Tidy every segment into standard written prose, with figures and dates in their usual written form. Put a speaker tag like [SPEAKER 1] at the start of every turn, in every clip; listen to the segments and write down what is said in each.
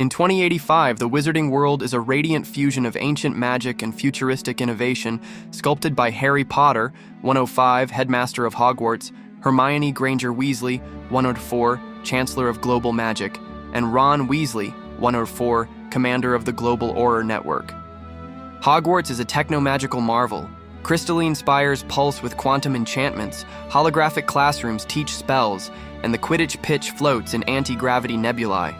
[SPEAKER 1] In 2085, the wizarding world is a radiant fusion of ancient magic and futuristic innovation, sculpted by Harry Potter, 105, headmaster of Hogwarts, Hermione Granger-Weasley, 104, chancellor of global magic, and Ron Weasley, 104, commander of the Global Auror Network. Hogwarts is a techno-magical marvel. Crystalline spires pulse with quantum enchantments, holographic classrooms teach spells, and the Quidditch pitch floats in anti-gravity nebulae.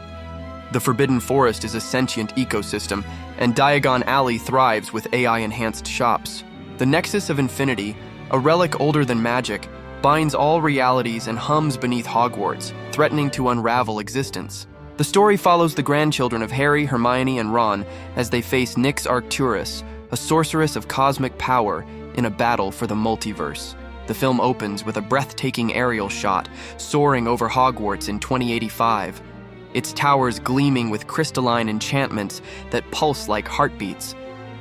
[SPEAKER 1] The Forbidden Forest is a sentient ecosystem, and Diagon Alley thrives with AI-enhanced shops. The Nexus of Infinity, a relic older than magic, binds all realities and hums beneath Hogwarts, threatening to unravel existence. The story follows the grandchildren of Harry, Hermione, and Ron as they face Nyx Arcturus, a sorceress of cosmic power, in a battle for the multiverse. The film opens with a breathtaking aerial shot, soaring over Hogwarts in 2085. Its towers gleaming with crystalline enchantments that pulse like heartbeats.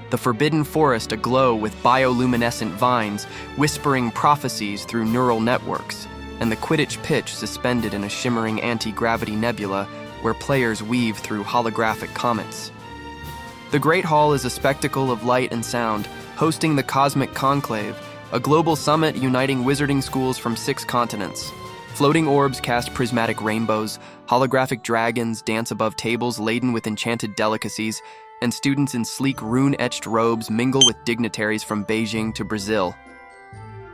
[SPEAKER 1] The Forbidden Forest aglow with bioluminescent vines, whispering prophecies through neural networks, and the Quidditch pitch suspended in a shimmering anti-gravity nebula where players weave through holographic comets. The Great Hall is a spectacle of light and sound, hosting the Cosmic Conclave, a global summit uniting wizarding schools from 6 continents. Floating orbs cast prismatic rainbows, holographic dragons dance above tables laden with enchanted delicacies, and students in sleek rune-etched robes mingle with dignitaries from Beijing to Brazil.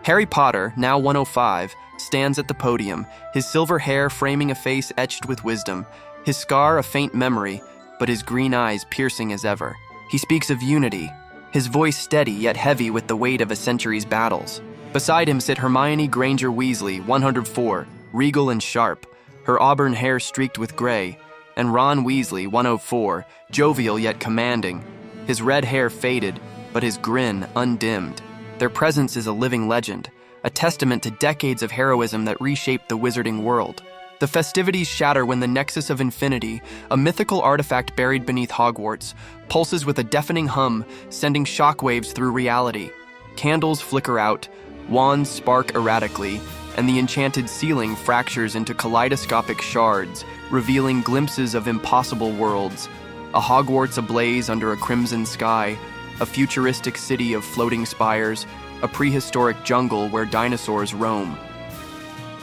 [SPEAKER 1] Harry Potter, now 105, stands at the podium, his silver hair framing a face etched with wisdom, his scar a faint memory, but his green eyes piercing as ever. He speaks of unity, his voice steady yet heavy with the weight of a century's battles. Beside him sit Hermione Granger-Weasley, 104, regal and sharp, her auburn hair streaked with gray, and Ron Weasley, 104, jovial yet commanding, his red hair faded, but his grin undimmed. Their presence is a living legend, a testament to decades of heroism that reshaped the wizarding world. The festivities shatter when the Nexus of Infinity, a mythical artifact buried beneath Hogwarts, pulses with a deafening hum, sending shockwaves through reality. Candles flicker out, wands spark erratically, and the enchanted ceiling fractures into kaleidoscopic shards, revealing glimpses of impossible worlds. A Hogwarts ablaze under a crimson sky, a futuristic city of floating spires, a prehistoric jungle where dinosaurs roam.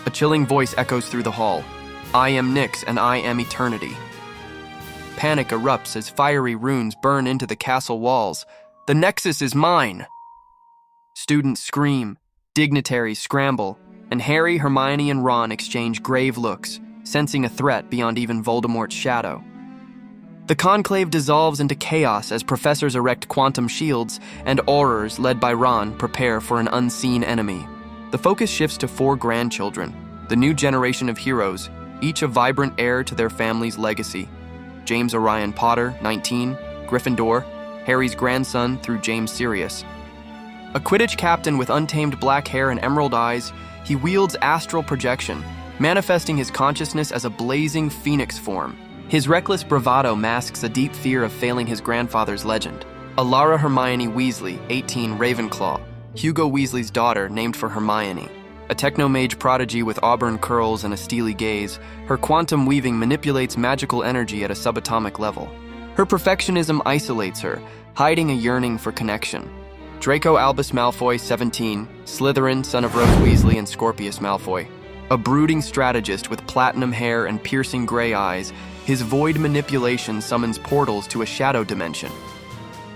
[SPEAKER 1] A chilling voice echoes through the hall. I am Nyx, and I am eternity. Panic erupts as fiery runes burn into the castle walls. The Nexus is mine! Students scream, dignitaries scramble, and Harry, Hermione, and Ron exchange grave looks, sensing a threat beyond even Voldemort's shadow. The conclave dissolves into chaos as professors erect quantum shields and aurors led by Ron prepare for an unseen enemy. The focus shifts to 4 grandchildren, the new generation of heroes, each a vibrant heir to their family's legacy. James Orion Potter, 19, Gryffindor, Harry's grandson through James Sirius. A Quidditch captain with untamed black hair and emerald eyes, he wields astral projection, manifesting his consciousness as a blazing phoenix form. His reckless bravado masks a deep fear of failing his grandfather's legend. Elara Hermione Weasley, 18, Ravenclaw, Hugo Weasley's daughter, named for Hermione. A techno-mage prodigy with auburn curls and a steely gaze, her quantum weaving manipulates magical energy at a subatomic level. Her perfectionism isolates her, hiding a yearning for connection. Draco Albus Malfoy, 17, Slytherin, son of Rose Weasley and Scorpius Malfoy. A brooding strategist with platinum hair and piercing gray eyes, his void manipulation summons portals to a shadow dimension.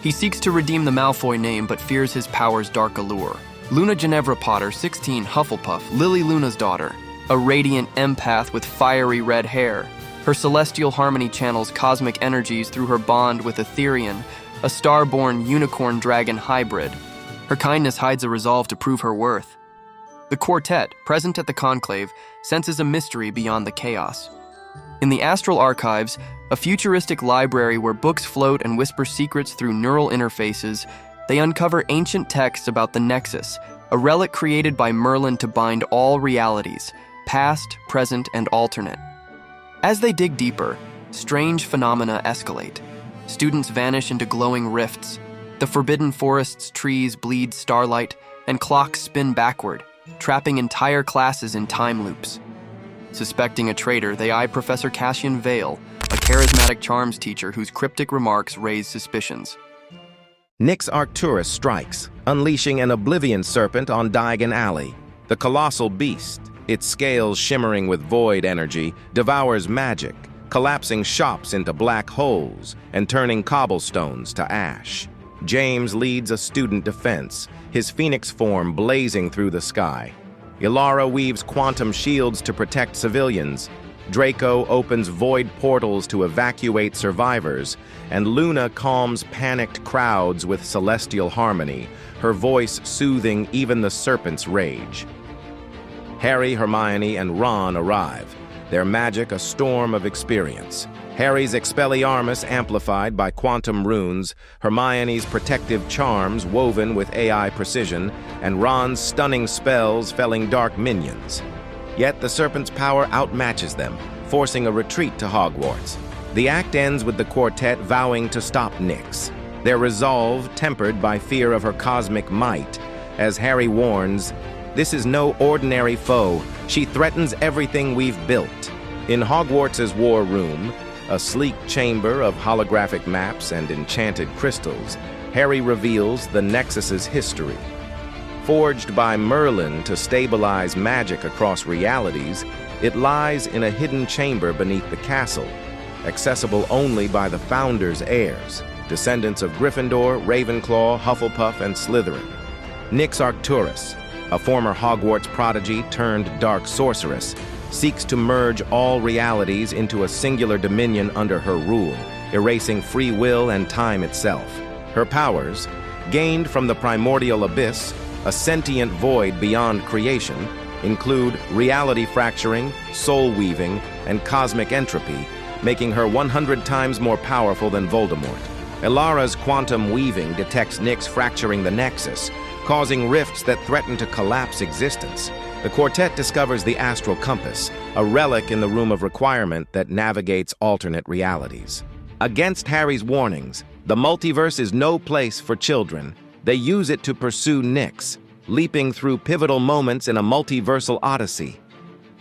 [SPEAKER 1] He seeks to redeem the Malfoy name but fears his power's dark allure. Luna Ginevra Potter, 16, Hufflepuff, Lily Luna's daughter. A radiant empath with fiery red hair. Her celestial harmony channels cosmic energies through her bond with Etherean, a star-born unicorn dragon hybrid. Her kindness hides a resolve to prove her worth. The quartet, present at the conclave, senses a mystery beyond the chaos. In the Astral archives, a futuristic library where books float and whisper secrets through neural interfaces, they uncover ancient texts about the Nexus, a relic created by Merlin to bind all realities, past, present, and alternate. As they dig deeper, strange phenomena escalate. Students vanish into glowing rifts. The Forbidden Forest's trees bleed starlight, and clocks spin backward, trapping entire classes in time loops. Suspecting a traitor, they eye Professor Cassian Vale, a charismatic charms teacher whose cryptic remarks raise suspicions.
[SPEAKER 2] Nyx Arcturus strikes, unleashing an oblivion serpent on Diagon Alley. The colossal beast, its scales shimmering with void energy, devours magic, collapsing shops into black holes and turning cobblestones to ash. James leads a student defense, his phoenix form blazing through the sky. Elara weaves quantum shields to protect civilians. Draco opens void portals to evacuate survivors, and Luna calms panicked crowds with celestial harmony, her voice soothing even the serpent's rage. Harry, Hermione, and Ron arrive, their magic a storm of experience. Harry's Expelliarmus amplified by quantum runes, Hermione's protective charms woven with AI precision, and Ron's stunning spells felling dark minions. Yet the serpent's power outmatches them, forcing a retreat to Hogwarts. The act ends with the quartet vowing to stop Nyx, their resolve tempered by fear of her cosmic might. As Harry warns, "This is no ordinary foe. She threatens everything we've built." In Hogwarts' war room, a sleek chamber of holographic maps and enchanted crystals, Harry reveals the Nexus's history. Forged by Merlin to stabilize magic across realities, it lies in a hidden chamber beneath the castle, accessible only by the Founder's heirs, descendants of Gryffindor, Ravenclaw, Hufflepuff, and Slytherin. Nyx Arcturus, a former Hogwarts prodigy turned dark sorceress, seeks to merge all realities into a singular dominion under her rule, erasing free will and time itself. Her powers, gained from the primordial abyss, a sentient void beyond creation, include reality fracturing, soul weaving, and cosmic entropy, making her 100 times more powerful than Voldemort. Elara's quantum weaving detects Nyx fracturing the Nexus, causing rifts that threaten to collapse existence. The quartet discovers the Astral compass, a relic in the Room of Requirement that navigates alternate realities. Against Harry's warnings, the multiverse is no place for children. They use it to pursue Nyx, leaping through pivotal moments in a multiversal odyssey.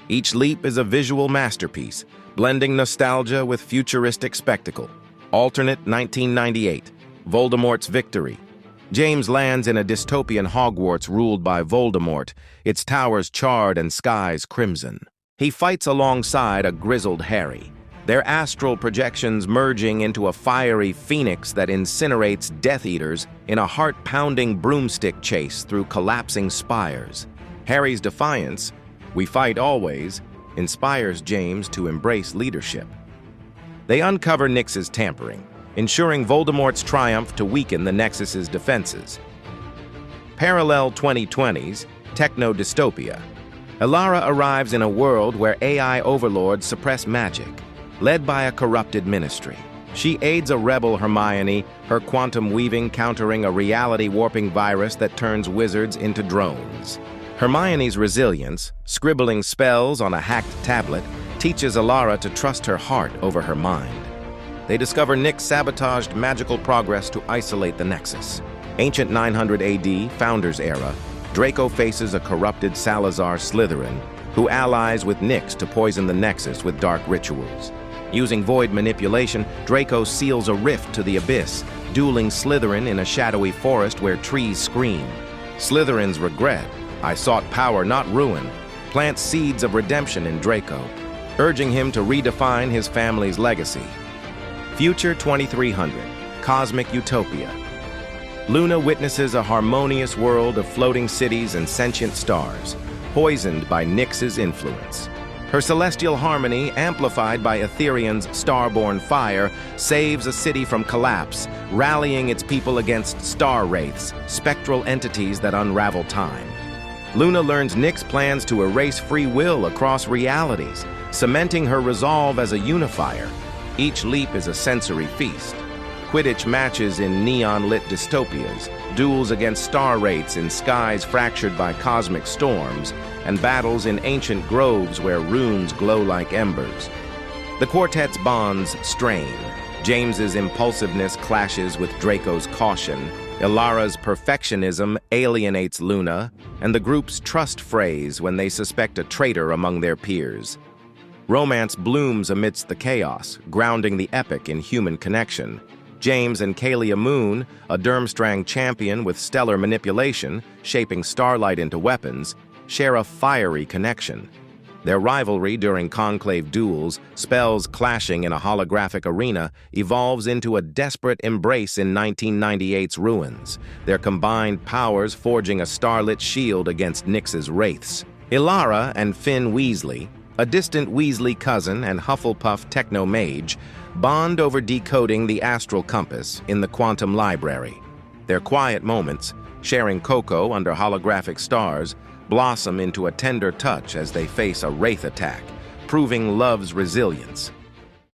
[SPEAKER 2] Each leap is a visual masterpiece, blending nostalgia with futuristic spectacle. Alternate 1998, Voldemort's victory. James lands in a dystopian Hogwarts ruled by Voldemort, its towers charred and skies crimson. He fights alongside a grizzled Harry, their astral projections merging into a fiery phoenix that incinerates Death Eaters in a heart-pounding broomstick chase through collapsing spires. Harry's defiance, "We fight always," inspires James to embrace leadership. They uncover Nyx's tampering, ensuring Voldemort's triumph to weaken the Nexus's defenses. Parallel 2020s, techno-dystopia. Elara arrives in a world where AI overlords suppress magic, led by a corrupted ministry. She aids a rebel Hermione, her quantum weaving countering a reality-warping virus that turns wizards into drones. Hermione's resilience, scribbling spells on a hacked tablet, teaches Elara to trust her heart over her mind. They discover Nyx sabotaged magical progress to isolate the Nexus. Ancient 900 AD, Founder's Era, Draco faces a corrupted Salazar Slytherin, who allies with Nyx to poison the Nexus with dark rituals. Using void manipulation, Draco seals a rift to the abyss, dueling Slytherin in a shadowy forest where trees scream. Slytherin's regret, "I sought power, not ruin," plants seeds of redemption in Draco, urging him to redefine his family's legacy. Future 2300, Cosmic Utopia. Luna witnesses a harmonious world of floating cities and sentient stars, poisoned by Nyx's influence. Her celestial harmony, amplified by Ethereum's starborn fire, saves a city from collapse, rallying its people against star wraiths, spectral entities that unravel time. Luna learns Nyx plans to erase free will across realities, cementing her resolve as a unifier. Each leap is a sensory feast. Quidditch matches in neon-lit dystopias, duels against star wraiths in skies fractured by cosmic storms, and battles in ancient groves where runes glow like embers. The quartet's bonds strain. James's impulsiveness clashes with Draco's caution, Elara's perfectionism alienates Luna, and the group's trust frays when they suspect a traitor among their peers. Romance blooms amidst the chaos, grounding the epic in human connection. James and Kalia Moon, a Durmstrang champion with stellar manipulation, shaping starlight into weapons, share a fiery connection. Their rivalry during conclave duels, spells clashing in a holographic arena, evolves into a desperate embrace in 1998's ruins, their combined powers forging a starlit shield against Nyx's wraiths. Elara and Finn Weasley, a distant Weasley cousin and Hufflepuff techno-mage, bond over decoding the astral compass in the quantum library. Their quiet moments, sharing cocoa under holographic stars, blossom into a tender touch as they face a wraith attack, proving love's resilience.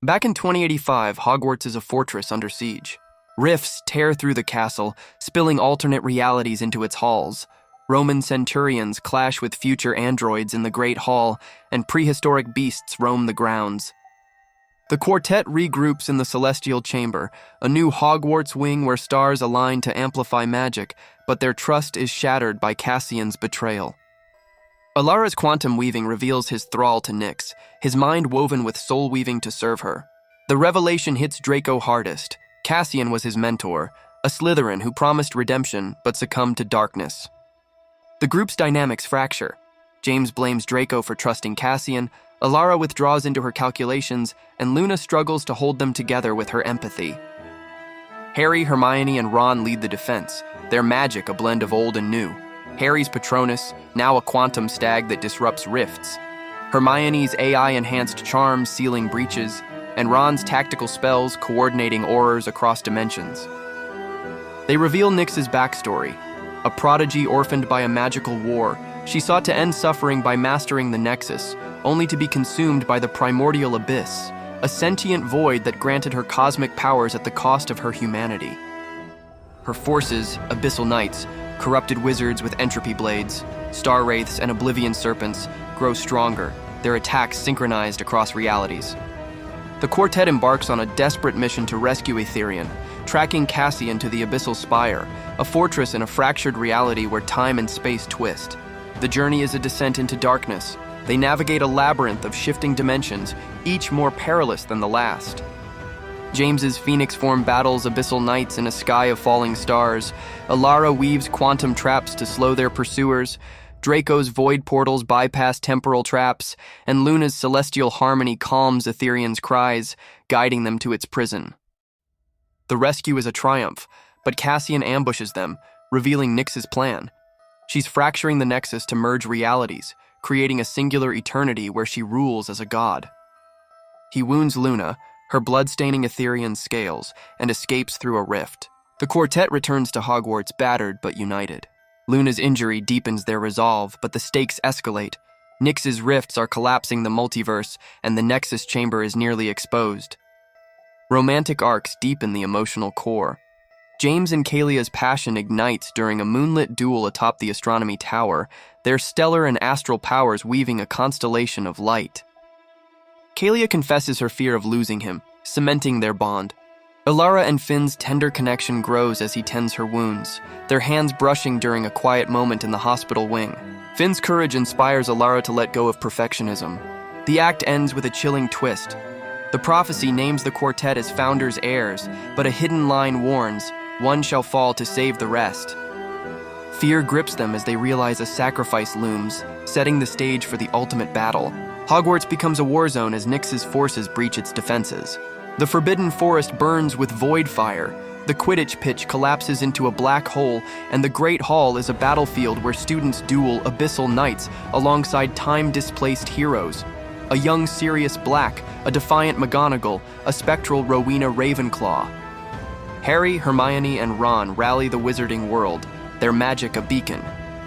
[SPEAKER 1] Back in 2085, Hogwarts is a fortress under siege. Rifts tear through the castle, spilling alternate realities into its halls. Roman centurions clash with future androids in the Great Hall, and prehistoric beasts roam the grounds. The quartet regroups in the Celestial Chamber, a new Hogwarts wing where stars align to amplify magic, but their trust is shattered by Cassian's betrayal. Elara's quantum weaving reveals his thrall to Nyx, his mind woven with soul weaving to serve her. The revelation hits Draco hardest. Cassian was his mentor, a Slytherin who promised redemption but succumbed to darkness. The group's dynamics fracture. James blames Draco for trusting Cassian, Elara withdraws into her calculations, and Luna struggles to hold them together with her empathy. Harry, Hermione, and Ron lead the defense, their magic a blend of old and new. Harry's Patronus, now a quantum stag that disrupts rifts. Hermione's AI-enhanced charms sealing breaches, and Ron's tactical spells coordinating aurors across dimensions. They reveal Nyx's backstory. A prodigy orphaned by a magical war, she sought to end suffering by mastering the Nexus, only to be consumed by the primordial abyss, a sentient void that granted her cosmic powers at the cost of her humanity. Her forces, abyssal knights, corrupted wizards with entropy blades, star wraiths, and oblivion serpents, grow stronger, their attacks synchronized across realities. The quartet embarks on a desperate mission to rescue Aetherian, tracking Cassian to the Abyssal Spire, a fortress in a fractured reality where time and space twist. The journey is a descent into darkness. They navigate a labyrinth of shifting dimensions, each more perilous than the last. James's phoenix form battles abyssal knights in a sky of falling stars. Elara weaves quantum traps to slow their pursuers. Draco's void portals bypass temporal traps, and Luna's celestial harmony calms Aetherian's cries, guiding them to its prison. The rescue is a triumph, but Cassian ambushes them, revealing Nyx's plan. She's fracturing the Nexus to merge realities, creating a singular eternity where she rules as a god. He wounds Luna, her blood-staining Aetherian scales, and escapes through a rift. The quartet returns to Hogwarts battered but united. Luna's injury deepens their resolve, but the stakes escalate. Nyx's rifts are collapsing the multiverse, and the Nexus chamber is nearly exposed. Romantic arcs deepen the emotional core. James and Kalia's passion ignites during a moonlit duel atop the astronomy tower, their stellar and astral powers weaving a constellation of light. Kalia confesses her fear of losing him, cementing their bond. Elara and Finn's tender connection grows as he tends her wounds, their hands brushing during a quiet moment in the hospital wing. Finn's courage inspires Elara to let go of perfectionism. The act ends with a chilling twist. The prophecy names the quartet as founders' heirs, but a hidden line warns, one shall fall to save the rest. Fear grips them as they realize a sacrifice looms, setting the stage for the ultimate battle. Hogwarts becomes a war zone as Nyx's forces breach its defenses. The Forbidden Forest burns with void fire. The Quidditch pitch collapses into a black hole, and the Great Hall is a battlefield where students duel abyssal knights alongside time-displaced heroes. A young Sirius Black, a defiant McGonagall, a spectral Rowena Ravenclaw. Harry, Hermione, and Ron rally the wizarding world, their magic a beacon.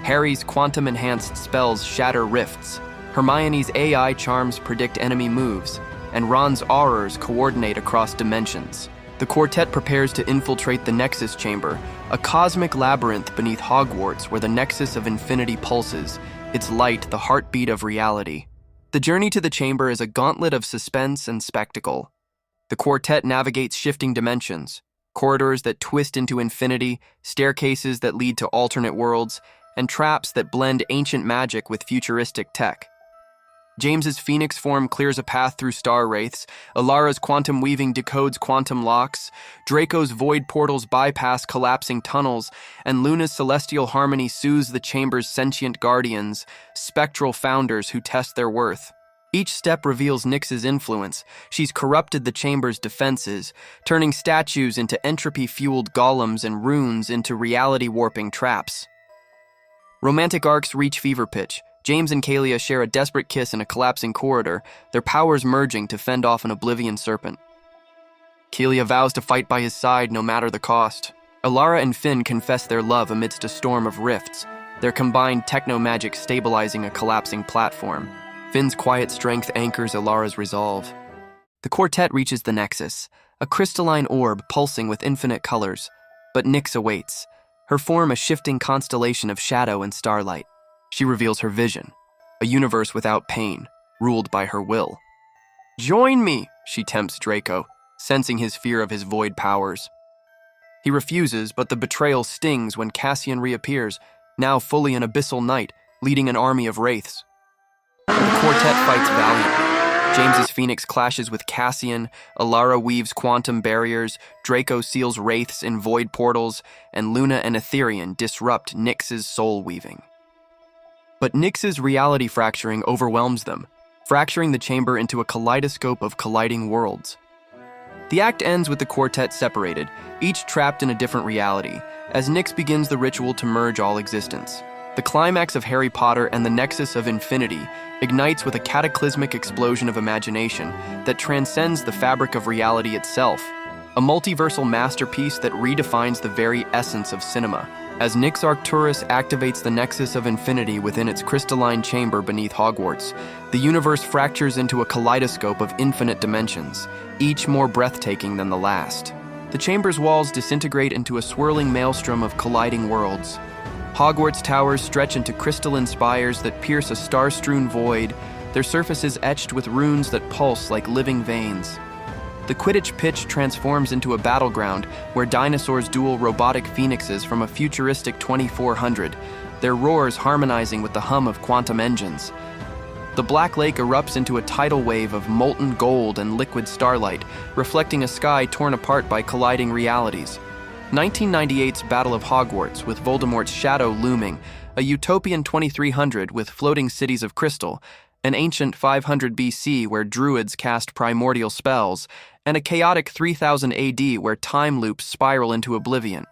[SPEAKER 1] Harry's quantum-enhanced spells shatter rifts. Hermione's AI charms predict enemy moves, and Ron's aurors coordinate across dimensions. The quartet prepares to infiltrate the Nexus Chamber, a cosmic labyrinth beneath Hogwarts where the Nexus of Infinity pulses, its light the heartbeat of reality. The journey to the chamber is a gauntlet of suspense and spectacle. The quartet navigates shifting dimensions, corridors that twist into infinity, staircases that lead to alternate worlds, and traps that blend ancient magic with futuristic tech. James's phoenix form clears a path through star wraiths, Elara's quantum weaving decodes quantum locks, Draco's void portals bypass collapsing tunnels, and Luna's celestial harmony soothes the chamber's sentient guardians, spectral founders who test their worth. Each step reveals Nyx's influence. She's corrupted the chamber's defenses, turning statues into entropy-fueled golems and runes into reality-warping traps. Romantic arcs reach fever pitch. James and Kalia share a desperate kiss in a collapsing corridor, their powers merging to fend off an oblivion serpent. Kalia vows to fight by his side no matter the cost. Elara and Finn confess their love amidst a storm of rifts, their combined techno-magic stabilizing a collapsing platform. Finn's quiet strength anchors Elara's resolve. The quartet reaches the Nexus, a crystalline orb pulsing with infinite colors, but Nyx awaits, her form a shifting constellation of shadow and starlight. She reveals her vision, a universe without pain, ruled by her will. "Join me," she tempts Draco, sensing his fear of his void powers. He refuses, but the betrayal stings when Cassian reappears, now fully an abyssal knight, leading an army of wraiths. The quartet fights valiantly. James's phoenix clashes with Cassian, Elara weaves quantum barriers, Draco seals wraiths in void portals, and Luna and Etherean disrupt Nyx's soul weaving. But Nyx's reality fracturing overwhelms them, fracturing the chamber into a kaleidoscope of colliding worlds. The act ends with the quartet separated, each trapped in a different reality, as Nyx begins the ritual to merge all existence. The climax of Harry Potter and the Nexus of Infinity ignites with a cataclysmic explosion of imagination that transcends the fabric of reality itself, a multiversal masterpiece that redefines the very essence of cinema. As Nyx Arcturus activates the Nexus of Infinity within its crystalline chamber beneath Hogwarts, the universe fractures into a kaleidoscope of infinite dimensions, each more breathtaking than the last. The chamber's walls disintegrate into a swirling maelstrom of colliding worlds. Hogwarts towers stretch into crystalline spires that pierce a star-strewn void, their surfaces etched with runes that pulse like living veins. The Quidditch pitch transforms into a battleground where dinosaurs duel robotic phoenixes from a futuristic 2400, their roars harmonizing with the hum of quantum engines. The Black Lake erupts into a tidal wave of molten gold and liquid starlight, reflecting a sky torn apart by colliding realities. 1998's Battle of Hogwarts, with Voldemort's shadow looming, a utopian 2300 with floating cities of crystal, an ancient 500 BC where druids cast primordial spells, and a chaotic 3000 AD where time loops spiral into oblivion.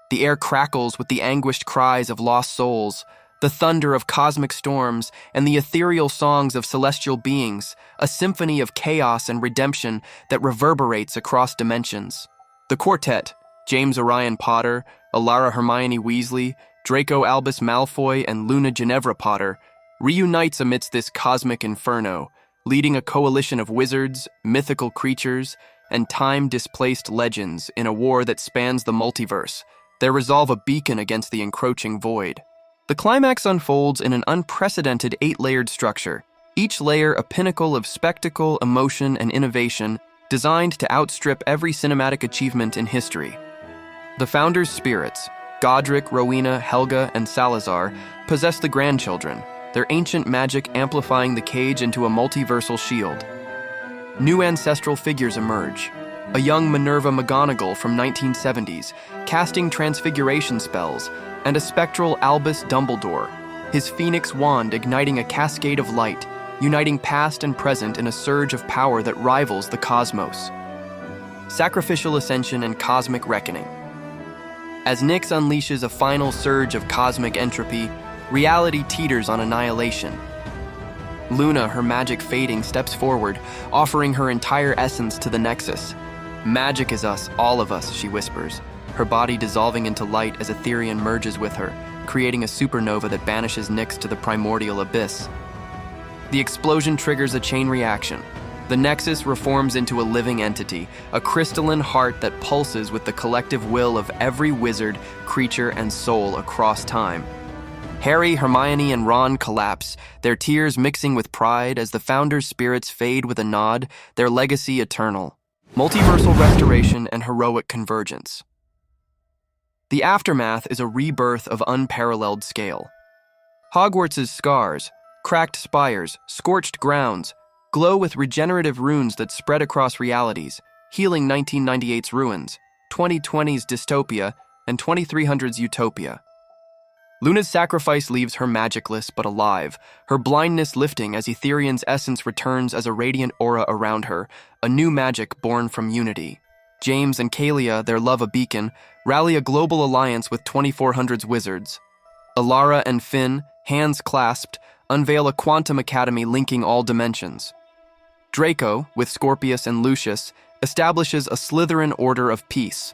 [SPEAKER 1] The air crackles with the anguished cries of lost souls, the thunder of cosmic storms, and the ethereal songs of celestial beings, a symphony of chaos and redemption that reverberates across dimensions. The quartet, James Orion Potter, Elara Hermione Weasley, Draco Albus Malfoy, and Luna Ginevra Potter, reunites amidst this cosmic inferno, leading a coalition of wizards, mythical creatures, and time-displaced legends in a war that spans the multiverse, their resolve a beacon against the encroaching void. The climax unfolds in an unprecedented 8-layered structure, each layer a pinnacle of spectacle, emotion, and innovation designed to outstrip every cinematic achievement in history. The founders' spirits, Godric, Rowena, Helga, and Salazar, possess the grandchildren, their ancient magic amplifying the cage into a multiversal shield. New ancestral figures emerge. A young Minerva McGonagall from 1970s, casting transfiguration spells, and a spectral Albus Dumbledore, his phoenix wand igniting a cascade of light, uniting past and present in a surge of power that rivals the cosmos. Sacrificial ascension and cosmic reckoning. As Nyx unleashes a final surge of cosmic entropy, reality teeters on annihilation. Luna, her magic fading, steps forward, offering her entire essence to the Nexus. "Magic is us, all of us," she whispers, her body dissolving into light as Etherean merges with her, creating a supernova that banishes Nyx to the primordial abyss. The explosion triggers a chain reaction. The Nexus reforms into a living entity, a crystalline heart that pulses with the collective will of every wizard, creature, and soul across time. Harry, Hermione, and Ron collapse, their tears mixing with pride as the founders' spirits fade with a nod, their legacy eternal. Multiversal restoration and heroic convergence. The aftermath is a rebirth of unparalleled scale. Hogwarts' scars, Cracked spires, scorched grounds, glow with regenerative runes that spread across realities, healing 1998's ruins, 2020's dystopia, and 2300's utopia. Luna's sacrifice leaves her magicless but alive, her blindness lifting as Ethereum's essence returns as a radiant aura around her, a new magic born from unity. James and Kalia, their love a beacon, rally a global alliance with 2400's wizards. Elara and Finn, hands clasped, unveil a quantum academy linking all dimensions. Draco, with Scorpius and Lucius, establishes a Slytherin order of peace.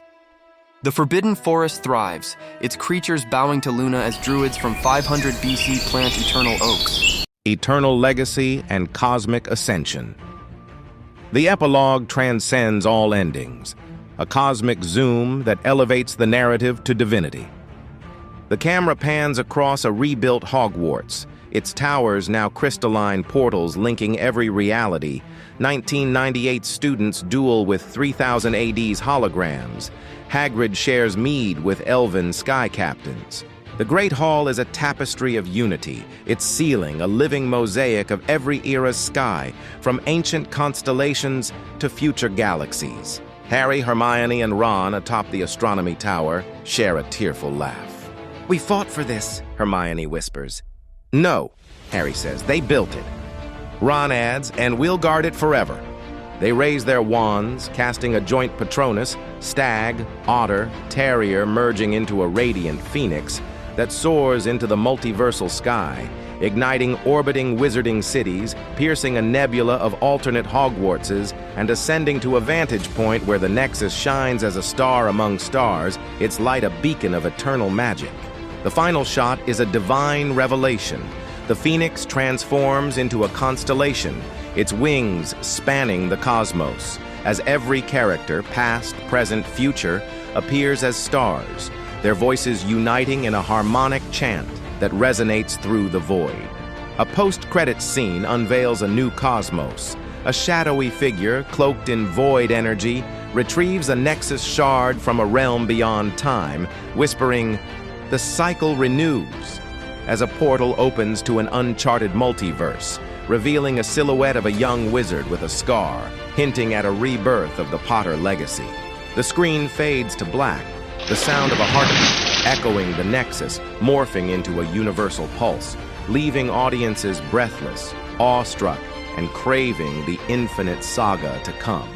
[SPEAKER 1] The Forbidden Forest thrives, its creatures bowing to Luna as druids from 500 BC plant eternal oaks.
[SPEAKER 2] Eternal legacy and cosmic ascension. The epilogue transcends all endings, a cosmic zoom that elevates the narrative to divinity. The camera pans across a rebuilt Hogwarts, its towers now crystalline portals linking every reality. 1998 students duel with 3000 AD's holograms. Hagrid shares mead with elven sky captains. The Great Hall is a tapestry of unity, its ceiling a living mosaic of every era's sky, from ancient constellations to future galaxies. Harry, Hermione, and Ron atop the astronomy tower share a tearful laugh. "We fought for this," Hermione whispers. "No," Harry says, "they built it." Ron adds, "and we'll guard it forever." They raise their wands, casting a joint Patronus, stag, otter, terrier merging into a radiant phoenix that soars into the multiversal sky, igniting orbiting wizarding cities, piercing a nebula of alternate Hogwartses, and ascending to a vantage point where the Nexus shines as a star among stars, its light a beacon of eternal magic. The final shot is a divine revelation. The phoenix transforms into a constellation, its wings spanning the cosmos, as every character, past, present, future, appears as stars, their voices uniting in a harmonic chant that resonates through the void. A post-credits scene unveils a new cosmos. A shadowy figure, cloaked in void energy, retrieves a Nexus shard from a realm beyond time, whispering, "The cycle renews," as a portal opens to an uncharted multiverse, revealing a silhouette of a young wizard with a scar, hinting at a rebirth of the Potter legacy. The screen fades to black, the sound of a heartbeat echoing the Nexus, morphing into a universal pulse, leaving audiences breathless, awestruck, and craving the infinite saga to come.